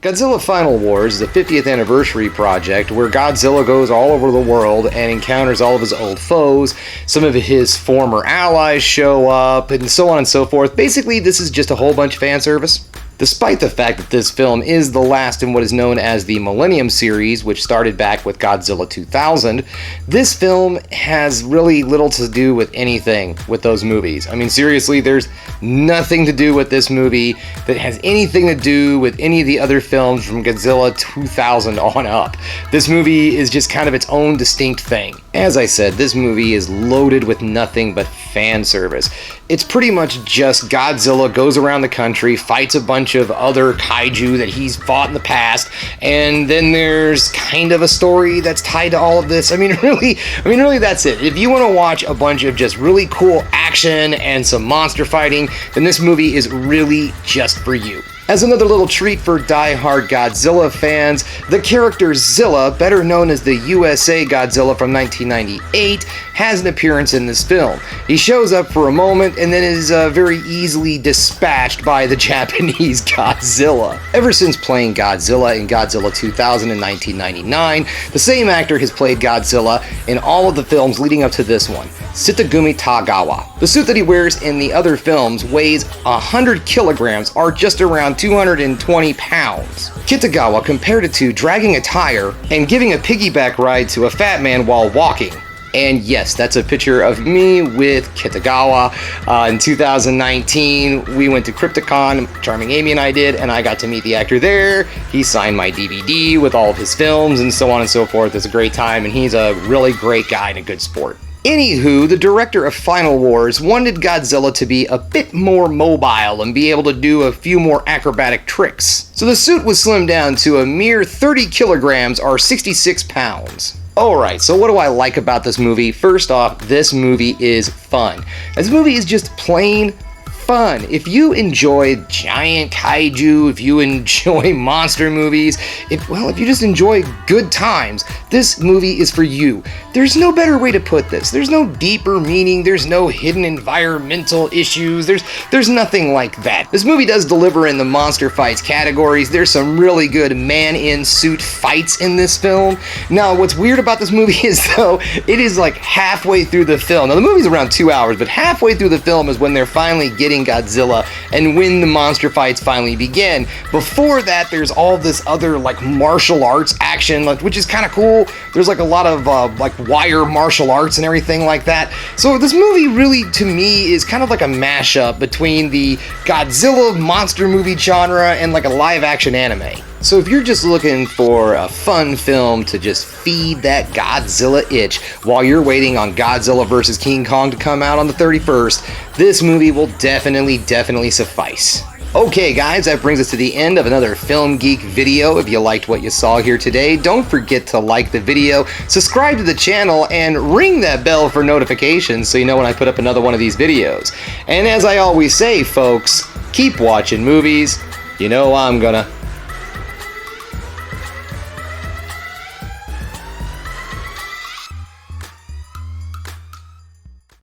Godzilla Final Wars is a 50th anniversary project where Godzilla goes all over the world and encounters all of his old foes. Some of his former allies show up, and so on and so forth. Basically, this is just a whole bunch of fan service. Despite the fact that this film is the last in what is known as the Millennium series, which started back with Godzilla 2000, this film has really little to do with anything with those movies. I mean, seriously, there's nothing to do with this movie that has anything to do with any of the other films from Godzilla 2000 on up. This movie is just kind of its own distinct thing. As I said, this movie is loaded with nothing but fan service. It's pretty much just Godzilla goes around the country, fights a bunch of other kaiju that he's fought in the past, and then there's kind of a story that's tied to all of this. I mean, really, that's it. If you want to watch a bunch of just really cool action and some monster fighting, then this movie is really just for you. As another little treat for die-hard Godzilla fans, the character Zilla, better known as the USA Godzilla from 1998, has an appearance in this film. He shows up for a moment and then is very easily dispatched by the Japanese Godzilla. Ever since playing Godzilla in Godzilla 2000 in 1999, the same actor has played Godzilla in all of the films leading up to this one, Shitagumi Tagawa. The suit that he wears in the other films weighs 100 kilograms, or just around 220 pounds. Kitagawa compared it to dragging a tire and giving a piggyback ride to a fat man while walking. And yes, that's a picture of me with Kitagawa. In 2019, we went to Crypticon, Charming Amy and I did, and I got to meet the actor there. He signed my DVD with all of his films and so on and so forth. It's a great time, and he's a really great guy and a good sport. Anywho, the director of Final Wars wanted Godzilla to be a bit more mobile and be able to do a few more acrobatic tricks. So the suit was slimmed down to a mere 30 kilograms or 66 pounds. Alright, so what do I like about this movie? First off, this movie is fun. This movie is just plain fun. If you enjoy giant kaiju, if you enjoy monster movies, if you just enjoy good times, this movie is for you. There's no better way to put this. There's no deeper meaning, there's no hidden environmental issues, there's nothing like that. This movie does deliver in the monster fights categories. There's some really good man-in-suit fights in this film. Now, what's weird about this movie is, though, it is like halfway through the film. Now, the movie's around 2 hours, but halfway through the film is when they're finally getting Godzilla and when the monster fights finally begin. Before that, there's all this other like martial arts action, which is kind of cool. There's like a lot of like wire martial arts and everything like that. So this movie really, to me, is kind of like a mashup between the Godzilla monster movie genre and like a live action anime. So if you're just looking for a fun film to just feed that Godzilla itch while you're waiting on Godzilla vs. King Kong to come out on the 31st, this movie will definitely suffice. Okay guys, that brings us to the end of another Film Geek video. If you liked what you saw here today, don't forget to like the video, subscribe to the channel, and ring that bell for notifications so you know when I put up another one of these videos. And as I always say, folks, keep watching movies. You know I'm gonna.